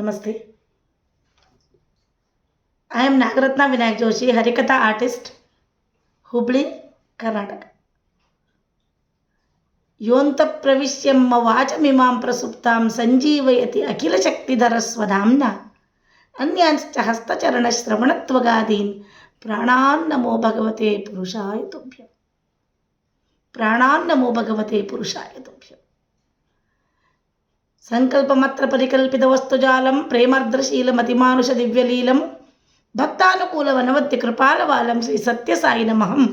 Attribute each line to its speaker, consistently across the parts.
Speaker 1: Namaste. I am Nagarathna Vinayak Joshi, Harikatha Artist, Hubli, Karnataka. योऽन्तः प्रविश्य मम वाचमिमां प्रसुप्तां सञ्जीवयति अखिलशक्तिधरस्वधाम्ना अन्यांश्च हस्तचरणश्रवणत्वगादीन् प्राणान्नमो भगवते पुरुषाय तुभ्यम्. प्राणान्नमो भगवते पुरुषाय तुभ्यम्. संकल्पमत्र परिकल्पितवस्तुजालं प्रेमार्द्रशीलमतिमानुषदिव्यलीलं भक्तानुकूलवनवद्यकृपालवालं श्री सत्यसायिनमहं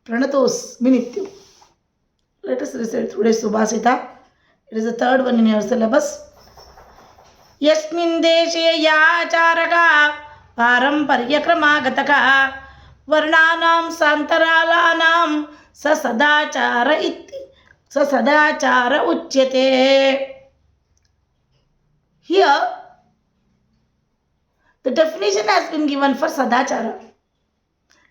Speaker 1: प्रणतोऽस्मि नित्यम्. Let us recite today's Subhashita. It is the third one in your syllabus. Yasmin Deshe Acharaha Paramparyakramagataka Varnanam Santaralanam Sasadachara Uchyate. Here, the definition has been given for Sadachara.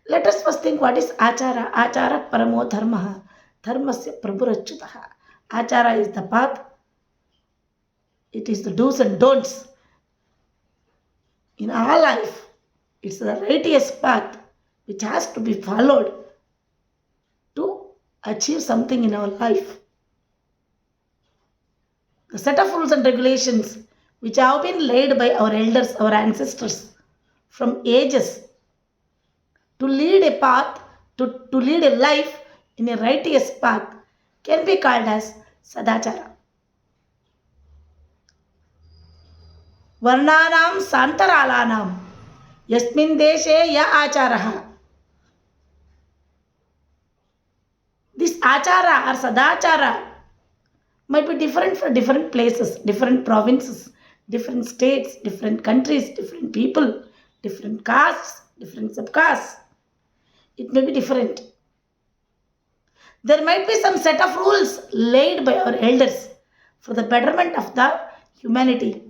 Speaker 1: Let us first think what is Achara. Achara Paramo Dharmaha. Dharmasya Prabhurachyutaha. Achara is the path. It is the do's and don'ts. In our life, it's the righteous path which has to be followed to achieve something in our life. The set of rules and regulations which have been laid by our elders, our ancestors from ages to lead a path, to lead a life in a righteous path can be called as Sadachara. Varnanam Santaralanam Yasmin Deshe Ya Acharaha. This Achara or Sadachara might be different for different places, different provinces, different states, different countries, different people, different castes, different subcastes. It may be different. There might be some set of rules laid by our elders for the betterment of the humanity,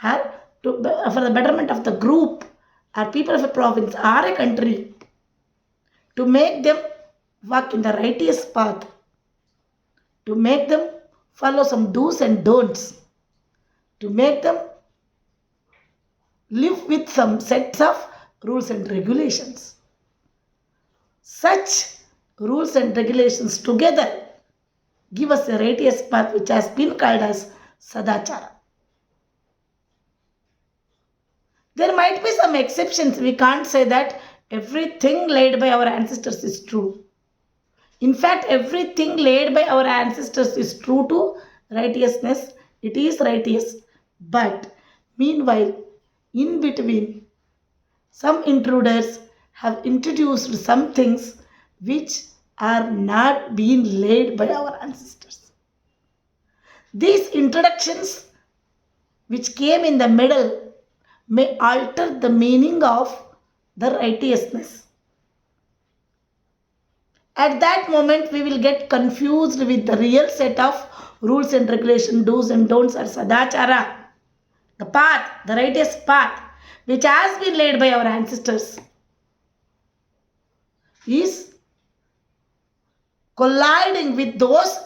Speaker 1: or for the betterment of the group or people of a province or a country, to make them walk in the righteous path, to make them follow some do's and don'ts, to make them live with some sets of rules and regulations. Such rules and regulations together give us a righteous path which has been called as Sadachara. There might be some exceptions. We can't say that everything laid by our ancestors is true. In fact, everything laid by our ancestors is true to righteousness. It is righteous. But meanwhile, in between, some intruders have introduced some things which are not being laid by our ancestors. These introductions which came in the middle may alter the meaning of the righteousness. At that moment, we will get confused with the real set of rules and regulations, do's and don'ts, or Sadachara, the path, the righteous path, which has been laid by our ancestors, is colliding with those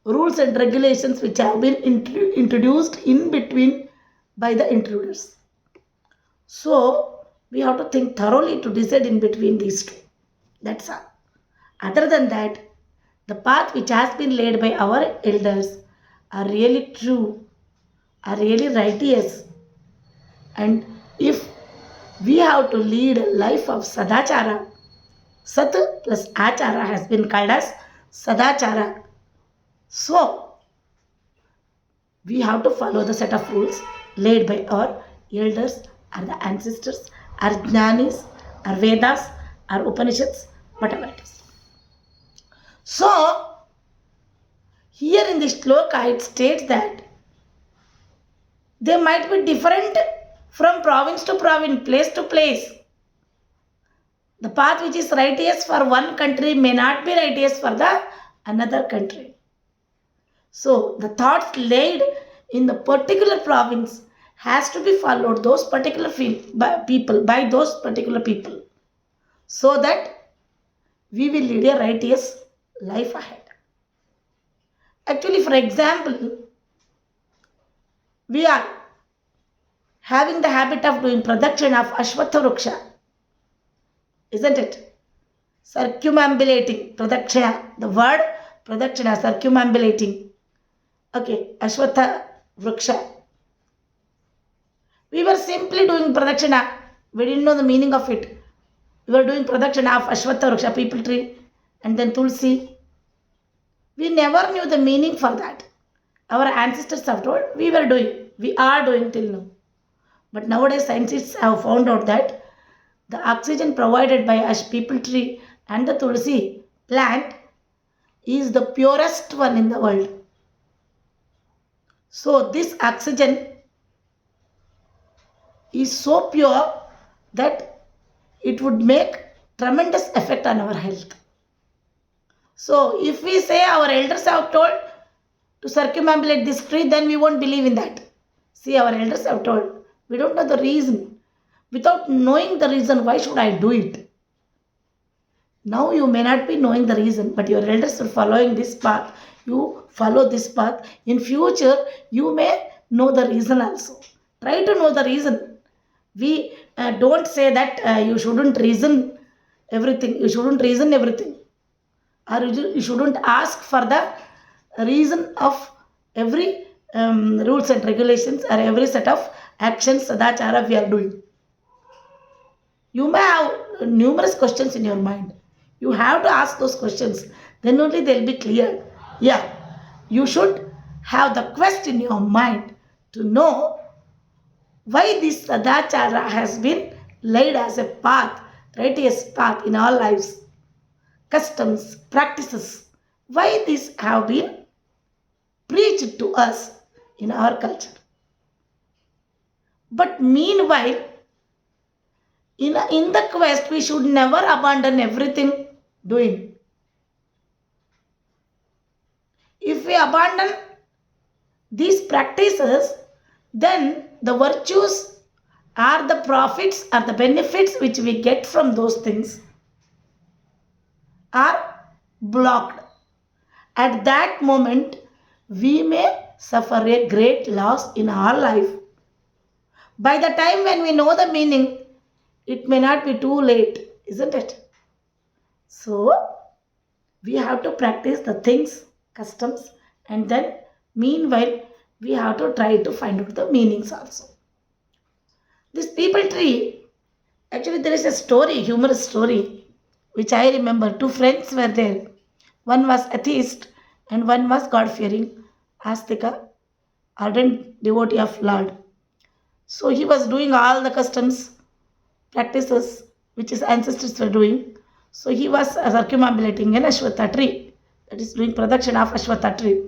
Speaker 1: rules and regulations which have been introduced in between by the intruders. So, we have to think thoroughly to decide in between these two. That's all. Other than that, the path which has been laid by our elders are really true, are really righteous. And if we have to lead a life of Sadachara, Sat plus Achara has been called as Sadachara. So, we have to follow the set of rules laid by our elders or the ancestors or Jnanis or Vedas or Upanishads, whatever it is. So, here in this shloka it states that they might be different from province to province, place to place. The path which is righteous for one country may not be righteous for the another country. So, the thoughts laid in the particular province has to be followed those particular by those particular people, so that we will lead a righteous life ahead. Actually, for example, We are having the habit of doing pradakshina of Ashwatha Vriksha, isn't it? Circumambulating, pradakshina, the word pradakshina, circumambulating. Okay, Ashwatha Vriksha. We were simply doing pradakshina. We didn't know the meaning of it. We were doing pradakshina of Ashwatha Vriksha, people tree, and then Tulsi. We never knew the meaning for that. Our ancestors have told we are doing till now. But nowadays scientists have found out that the oxygen provided by ash people tree and the Tulsi plant is the purest one in the world. So this oxygen is so pure that it would make tremendous effect on our health. So if we say our elders have told to circumambulate this tree, then we won't believe in that. See, our elders have told. We don't know the reason. Without knowing the reason, why should I do it? Now you may not be knowing the reason, but your elders are following this path. You follow this path. In future, you may know the reason also. Try to know the reason. We don't say that you shouldn't reason everything. You shouldn't reason everything. Or you shouldn't ask for the reason of every rules and regulations or every set of actions sadachara we are doing. You may have numerous questions in your mind. You have to ask those questions. Then only they'll be clear. Yeah, you should have the quest in your mind to know why this sadachara has been laid as a path, righteous path in our lives. Customs, practices, why these have been preached to us in our culture. But meanwhile, in the quest, we should never abandon everything doing. If we abandon these practices, then the virtues are the profits or the benefits which we get from those things are blocked. At that moment, we may suffer a great loss in our life. By the time when we know the meaning, it may not be too late, isn't it? So, we have to practice the things, customs, and then meanwhile, we have to try to find out the meanings also. This people tree, actually, there is a story, humorous story, which I remember. Two friends were there. One was atheist and one was God-fearing, astika, ardent devotee of Lord. So he was doing all the customs, practices which his ancestors were doing. So he was circumambulating an Ashwatha tree, that is doing pradakshina of Ashwatha tree.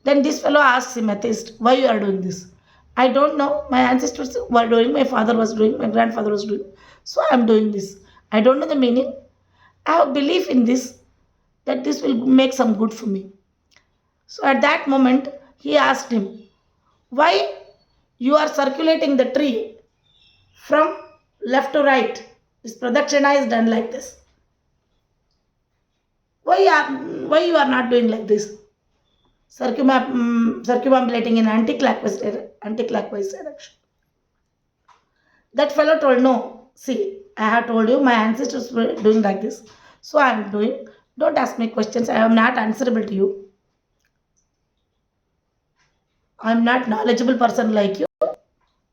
Speaker 1: Then this fellow asks him, atheist, why you are doing this? I don't know. My ancestors were doing, my father was doing, my grandfather was doing. So I am doing this. I don't know the meaning. I have belief in this, that this will make some good for me. So at that moment, he asked him, why you are circulating the tree from left to right? This pradakshina is done like this. Why you are not doing like this? Circumambulating in anti-clockwise direction. That fellow told, no, see, I have told you my ancestors were doing like this. So I am doing. Don't ask me questions. I am not answerable to you. I am not knowledgeable person like you.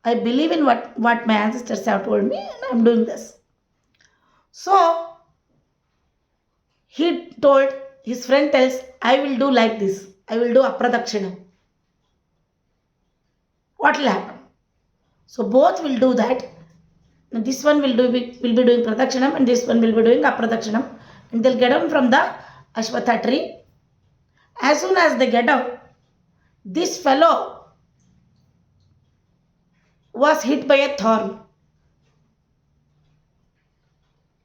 Speaker 1: I believe in what my ancestors have told me and I am doing this. So he told, his friend tells, I will do like this. I will do apradakshina. What will happen? So both will do that. And this one will be doing pradakshinam and this one will be doing apradakshinam. And they'll get down from the Ashwatha tree. As soon as they get down, this fellow was hit by a thorn.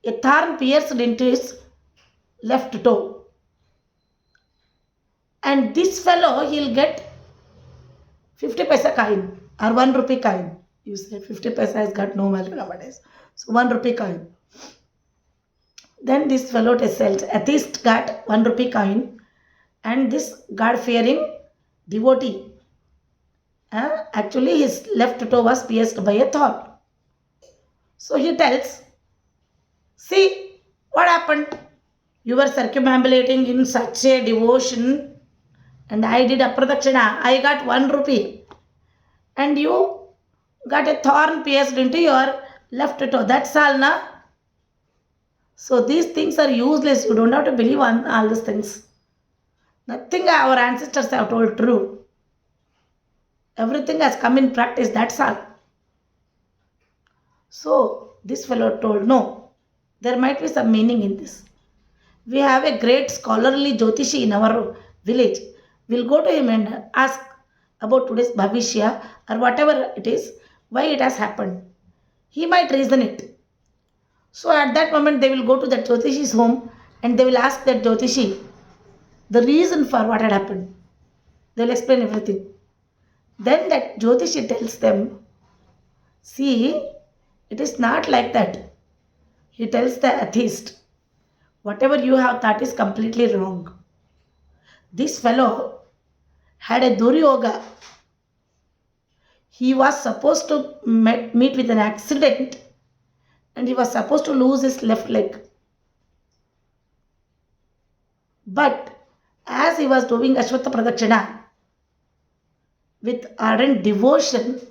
Speaker 1: A thorn pierced into his left toe. And this fellow, he'll get 50 paisa coin or 1 rupee coin. You say 50 paisa has got no value nowadays. So 1 rupee coin. Then this fellow atheist got 1 rupee coin and this God-fearing devotee Actually, his left toe was pierced by a thorn. So he tells, see what happened. You were circumambulating in such a devotion, and I did apradakshina. I got 1 rupee, and you got a thorn pierced into your left toe. That's all, na? So these things are useless. You don't have to believe on all these things. Nothing our ancestors have told true. Everything has come in practice. That's all. So this fellow told, no, there might be some meaning in this. We have a great scholarly Jyotishi in our village. We'll go to him and ask about today's Bhavishya or whatever it is, why it has happened. He might reason it. So at that moment, they will go to that Jyotishi's home and they will ask that Jyotishi the reason for what had happened. They will explain everything. Then that Jyotishi tells them, see, it is not like that. He tells the atheist, whatever you have thought is completely wrong. This fellow had a Duryoga. He was supposed to meet with an accident and he was supposed to lose his left leg. But as he was doing Ashwatha Pradakshina with ardent devotion,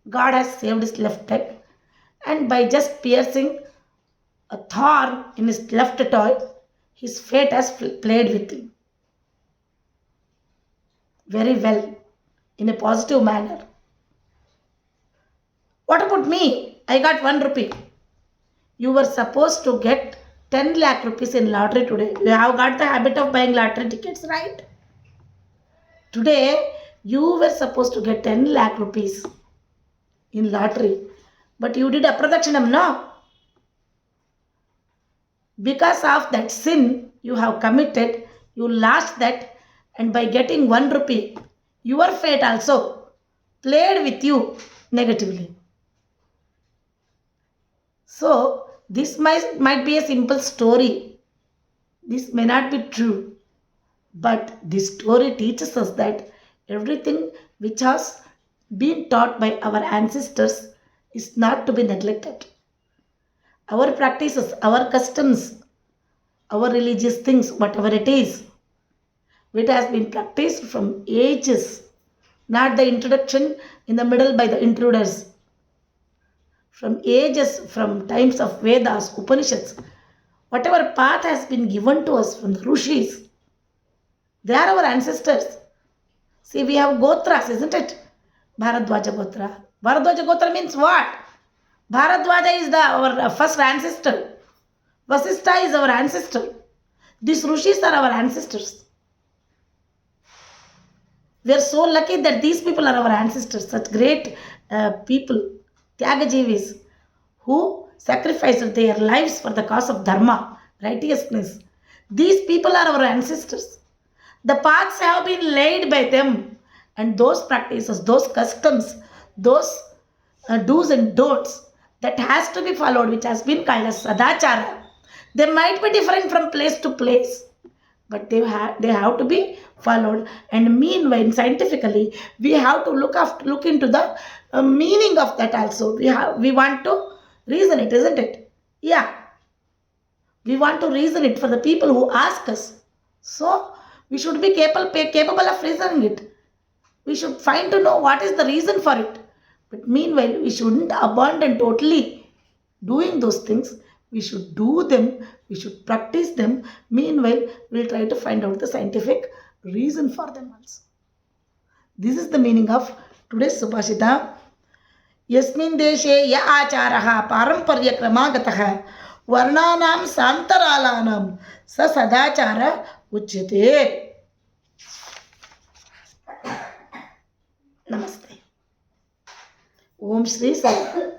Speaker 1: God has saved his left leg, and by just piercing a thorn in his left toe, his fate has played with him very well in a positive manner. What about me? I got 1 rupee. You were supposed to get 10 lakh rupees in lottery today. You have got the habit of buying lottery tickets, right? Today, you were supposed to get 10 lakh rupees in lottery. But you did apradakshinam, no? Because of that sin you have committed, you lost that, and by getting 1 rupee, your fate also played with you negatively. So, this might be a simple story. This may not be true. But this story teaches us that everything which has been taught by our ancestors is not to be neglected. Our practices, our customs, our religious things, whatever it is, which has been practiced from ages, not the introduction in the middle by the intruders. From ages, from times of Vedas, Upanishads, whatever path has been given to us from the Rishis, they are our ancestors. See, we have Gotras, isn't it? Bharadwaja Gotra. Bharadwaja Gotra means what? Bharadwaja is our first ancestor. Vasistha is our ancestor. These Rishis are our ancestors. We are so lucky that these people are our ancestors, such great people, Tyagajivis, who sacrificed their lives for the cause of Dharma, righteousness. These people are our ancestors. The paths have been laid by them, and those practices, those customs, those do's and don'ts that has to be followed, which has been called as sadachara. They might be different from place to place, but they have to be followed. And meanwhile, scientifically, we have to look into the meaning of that also. We want to reason it, isn't it? Yeah, we want to reason it for the people who ask us. So we should be capable of reasoning it. We should find to know what is the reason for it. But meanwhile, we shouldn't abandon totally doing those things. We should do them. We should practice them. Meanwhile, we'll try to find out the scientific reason for them also. This is the meaning of today's Subhashita. Yasmin Deshe ya Acharaha paramparya kramagatah varnanam santaralanam sa sadachara uchyate. Namaste. Om Shri Sai.